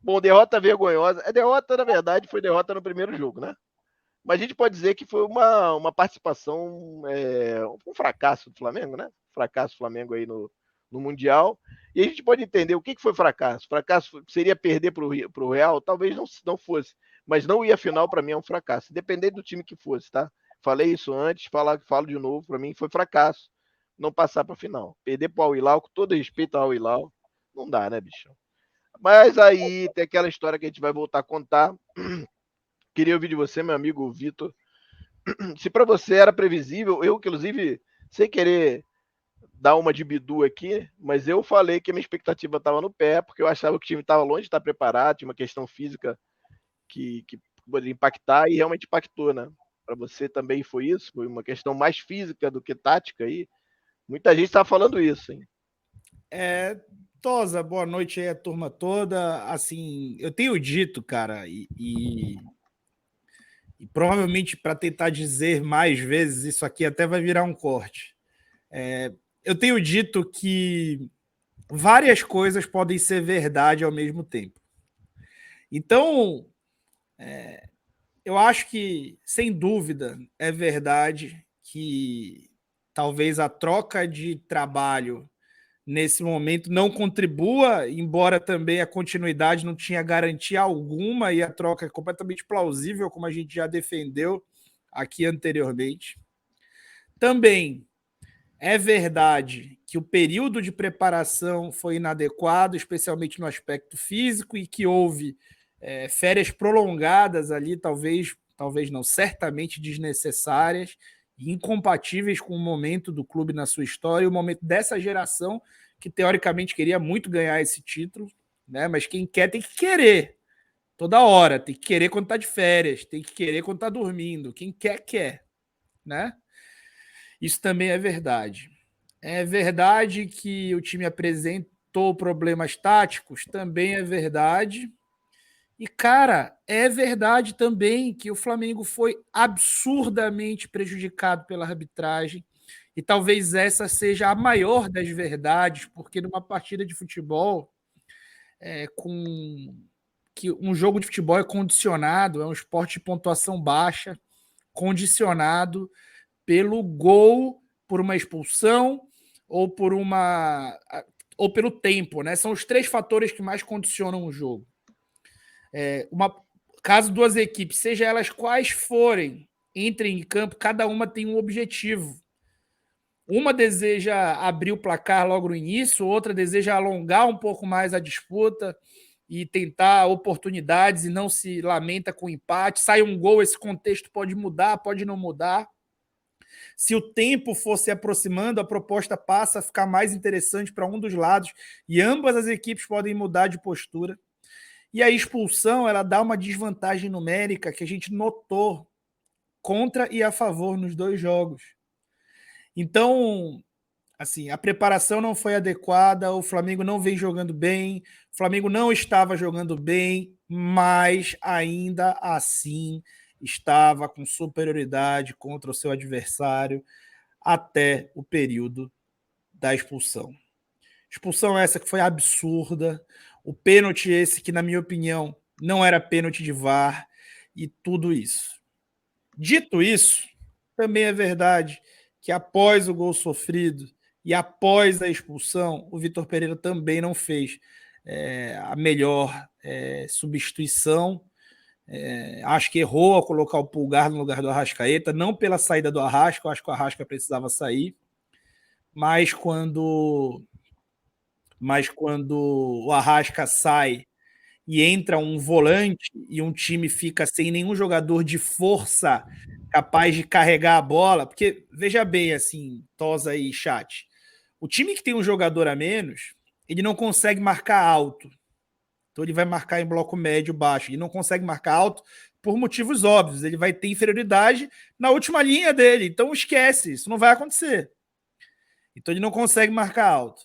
Bom, derrota vergonhosa. A derrota, na verdade, foi derrota no primeiro jogo, né? Mas a gente pode dizer que foi uma participação, um fracasso do Flamengo, né? Fracasso do Flamengo aí no Mundial. E a gente pode entender o que foi fracasso. Fracasso seria perder para o Real? Talvez não fosse. Mas não ir à final, para mim, é um fracasso. Independente do time que fosse, tá? Falei isso antes, falo de novo. Para mim, foi fracasso não passar para a final. Perder para o Al Hilal, com todo respeito ao Al Hilal, não dá, né, bichão? Mas aí tem aquela história que a gente vai voltar a contar. Queria ouvir de você, meu amigo Vitor. Se para você era previsível, eu, inclusive, sem querer dar uma de bidu aqui, mas eu falei que a minha expectativa estava no pé, porque eu achava que o time estava longe de estar preparado, tinha uma questão física que poderia impactar, e realmente impactou, né? Para você também foi isso? Foi uma questão mais física do que tática aí? Muita gente está falando isso, hein? Tosa, boa noite aí a turma toda. Assim, eu tenho dito, cara, e provavelmente para tentar dizer mais vezes, isso aqui até vai virar um corte. Eu tenho dito que várias coisas podem ser verdade ao mesmo tempo. Então, eu acho que, sem dúvida, é verdade que talvez a troca de trabalho nesse momento não contribua, embora também a continuidade não tinha garantia alguma e a troca é completamente plausível, como a gente já defendeu aqui anteriormente. Também é verdade que o período de preparação foi inadequado, especialmente no aspecto físico, e que houve férias prolongadas ali, talvez não, certamente desnecessárias e incompatíveis com o momento do clube na sua história, e o momento dessa geração que teoricamente queria muito ganhar esse título, né? Mas quem quer tem que querer toda hora, tem que querer quando está de férias, tem que querer quando está dormindo. Quem quer, né? Isso também é verdade. É verdade que o time apresentou problemas táticos, também é verdade. E, cara, é verdade também que o Flamengo foi absurdamente prejudicado pela arbitragem. E talvez essa seja a maior das verdades, porque numa partida de futebol, com que um jogo de futebol é condicionado, é um esporte de pontuação baixa, condicionado pelo gol, por uma expulsão ou por uma ou pelo tempo, né? São os três fatores que mais condicionam o jogo. Caso duas equipes, seja elas quais forem, entrem em campo, cada uma tem um objetivo. Uma deseja abrir o placar logo no início, outra deseja alongar um pouco mais a disputa e tentar oportunidades e não se lamenta com empate. Sai um gol, esse contexto pode mudar, pode não mudar. Se o tempo for se aproximando, a proposta passa a ficar mais interessante para um dos lados e ambas as equipes podem mudar de postura. E a expulsão, ela dá uma desvantagem numérica que a gente notou contra e a favor nos dois jogos. Então, assim, a preparação não foi adequada, o Flamengo não vem jogando bem, o Flamengo não estava jogando bem, mas ainda assim estava com superioridade contra o seu adversário até o período da expulsão. Expulsão essa que foi absurda, o pênalti esse que, na minha opinião, não era pênalti de VAR e tudo isso. Dito isso, também é verdade que após o gol sofrido e após a expulsão, o Vitor Pereira também não fez a melhor substituição. Acho que errou ao colocar o Pulgar no lugar do Arrascaeta, não pela saída do Arrasca, eu acho que o Arrasca precisava sair, mas quando o Arrasca sai e entra um volante e um time fica sem nenhum jogador de força capaz de carregar a bola, porque veja bem assim, Tosa e chat, o time que tem um jogador a menos, ele não consegue marcar alto. Então ele vai marcar em bloco médio, baixo. Ele não consegue marcar alto por motivos óbvios. Ele vai ter inferioridade na última linha dele. Então esquece, isso não vai acontecer. Então ele não consegue marcar alto.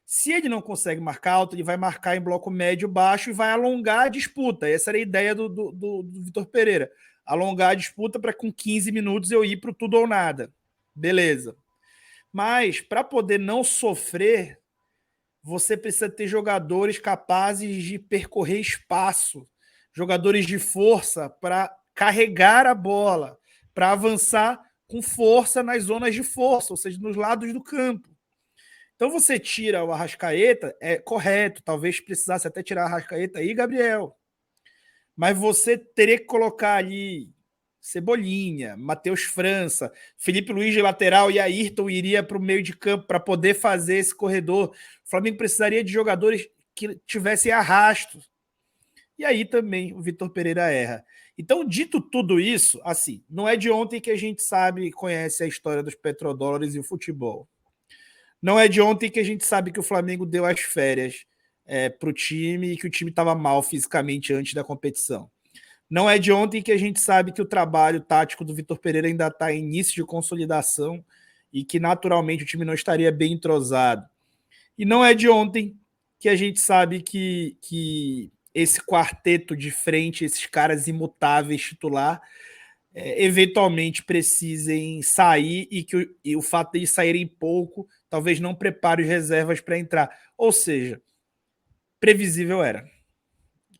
Se ele não consegue marcar alto, ele vai marcar em bloco médio, baixo e vai alongar a disputa. Essa era a ideia do Vitor Pereira. Alongar a disputa para com 15 minutos eu ir para o tudo ou nada. Beleza. Mas para poder não sofrer, você precisa ter jogadores capazes de percorrer espaço, jogadores de força para carregar a bola, para avançar com força nas zonas de força, ou seja, nos lados do campo. Então você tira o Arrascaeta, é correto, talvez precisasse até tirar o Arrascaeta aí, Gabriel. Mas você teria que colocar ali Cebolinha, Matheus França, Felipe Luiz de lateral e Ayrton iria para o meio de campo para poder fazer esse corredor. O Flamengo precisaria de jogadores que tivessem arrasto. E aí também o Vitor Pereira erra. Então, dito tudo isso, assim, não é de ontem que a gente sabe e conhece a história dos petrodólares e o futebol. Não é de ontem que a gente sabe que o Flamengo deu as férias para o time e que o time estava mal fisicamente antes da competição. Não é de ontem que a gente sabe que o trabalho tático do Vitor Pereira ainda está em início de consolidação e que naturalmente o time não estaria bem entrosado. E não é de ontem que a gente sabe que esse quarteto de frente, esses caras imutáveis titular, eventualmente precisem sair e o fato de eles saírem pouco talvez não prepare os reservas para entrar. Ou seja, previsível era.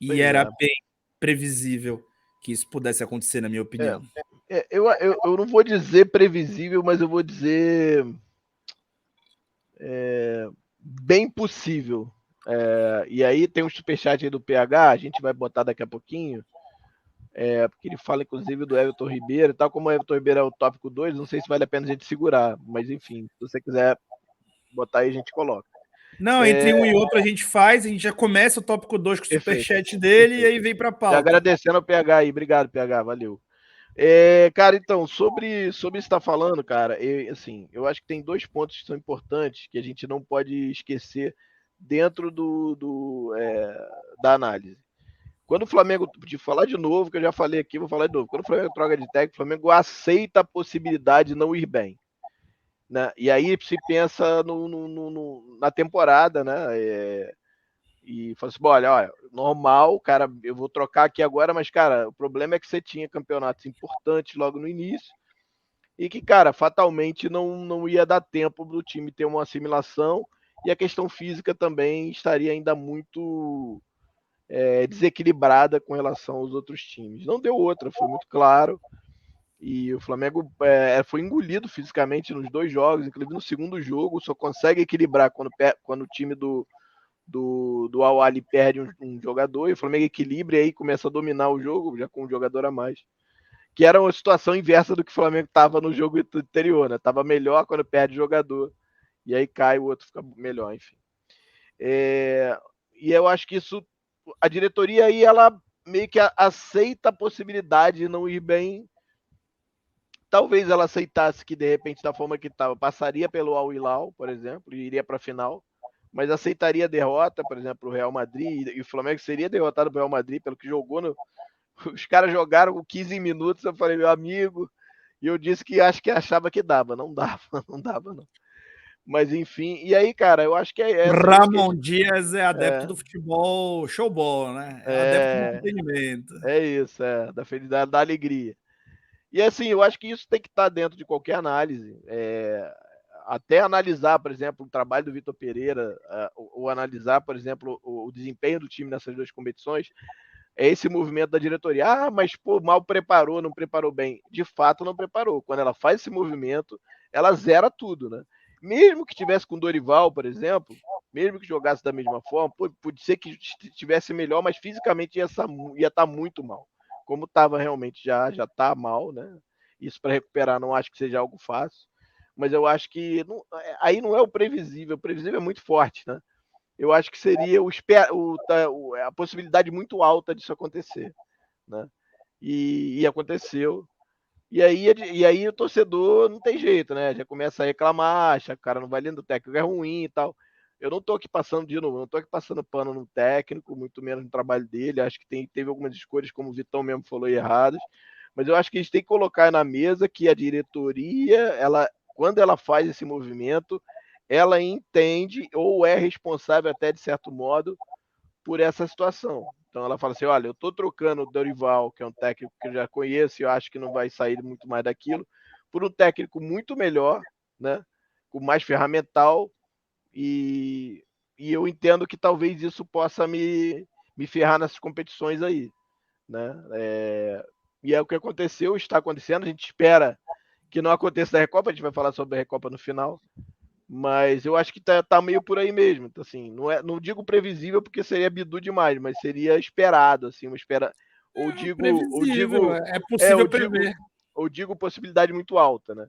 E Pois era é. bem previsível que isso pudesse acontecer, na minha opinião. Eu não vou dizer previsível, mas eu vou dizer bem possível. E aí tem um superchat aí do PH, a gente vai botar daqui a pouquinho, porque ele fala inclusive do Everton Ribeiro e tal. Como o Everton Ribeiro é o tópico 2, não sei se vale a pena a gente segurar, mas enfim, se você quiser botar aí, a gente coloca. Não, entre um e outro a gente faz, a gente já começa o tópico 2 com o Perfeito, superchat dele e perfeito. aí vem para a Já pauta. agradecendo ao PH aí, obrigado PH, valeu. Cara, então, sobre isso que você está falando, cara, assim, eu acho que tem dois pontos que são importantes que a gente não pode esquecer dentro da análise. Quando o Flamengo, de falar de novo, que eu já falei aqui, vou falar de novo. Quando o Flamengo troca de técnico, o Flamengo aceita a possibilidade de não ir bem. Né? E aí se pensa na temporada, né? E fala assim, olha, normal, cara, eu vou trocar aqui agora, mas, cara, o problema é que você tinha campeonatos importantes logo no início e que, cara, fatalmente não ia dar tempo do time ter uma assimilação e a questão física também estaria ainda muito desequilibrada com relação aos outros times. Não deu outra, foi muito claro. E o Flamengo foi engolido fisicamente nos dois jogos, inclusive no segundo jogo, só consegue equilibrar quando o time do Al-Ahly perde um jogador e o Flamengo equilibra e aí começa a dominar o jogo, já com um jogador a mais. Que era uma situação inversa do que o Flamengo estava no jogo anterior, né? Tava melhor quando perde jogador e aí cai, o outro fica melhor, enfim. E eu acho que isso, a diretoria aí, ela meio que aceita a possibilidade de não ir bem. Talvez ela aceitasse que, de repente, da forma que estava, passaria pelo Al Hilal, por exemplo, e iria para a final, mas aceitaria a derrota, por exemplo, o Real Madrid, e o Flamengo seria derrotado pelo Real Madrid, pelo que jogou. Os caras jogaram com 15 minutos, eu falei, meu amigo, e eu disse que acho que achava que dava. Não dava, não dava, não. Mas enfim, e aí, cara, eu acho que é isso que a Ramon gente. Dias é adepto É, do futebol showball, né? É adepto do é, entretenimento. é isso, da felicidade, da alegria. E assim, eu acho que isso tem que estar dentro de qualquer análise. Até analisar, por exemplo, o trabalho do Vitor Pereira, ou analisar, por exemplo, o desempenho do time nessas duas competições, é esse movimento da diretoria. Ah, mas pô, mal preparou, não preparou bem. De fato, não preparou. Quando ela faz esse movimento, ela zera tudo, né? Mesmo que tivesse com Dorival, por exemplo, mesmo que jogasse da mesma forma, pode ser que estivesse melhor, mas fisicamente ia estar muito mal. Como estava realmente já está mal, né? Isso para recuperar não acho que seja algo fácil. Mas eu acho que aí não é o previsível é muito forte, né? Eu acho que seria a possibilidade muito alta disso acontecer, né? E aconteceu. E aí o torcedor não tem jeito, né? Já começa a reclamar, acha que o cara não vai lendo, o técnico é ruim e tal. Eu não tô aqui passando de novo, não tô aqui passando pano no técnico, muito menos no trabalho dele. Acho que teve algumas escolhas, como o Vitão mesmo falou, erradas. Mas eu acho que a gente tem que colocar na mesa que a diretoria, quando ela faz esse movimento, ela entende ou é responsável até de certo modo por essa situação. Então ela fala assim: olha, eu estou trocando o Dorival, que é um técnico que eu já conheço e eu acho que não vai sair muito mais daquilo, por um técnico muito melhor, né? Com mais ferramental e, E eu entendo que talvez isso possa me ferrar nessas competições aí, né? E é o que aconteceu, está acontecendo. A gente espera que não aconteça da Recopa, a gente vai falar sobre a Recopa no final. Mas eu acho que tá meio por aí mesmo. Então, assim, não digo previsível porque seria bidu demais, mas seria esperado, assim, uma espera. Ou digo, ou Previsível, digo, é é, possível prever. ou digo possibilidade muito alta, né?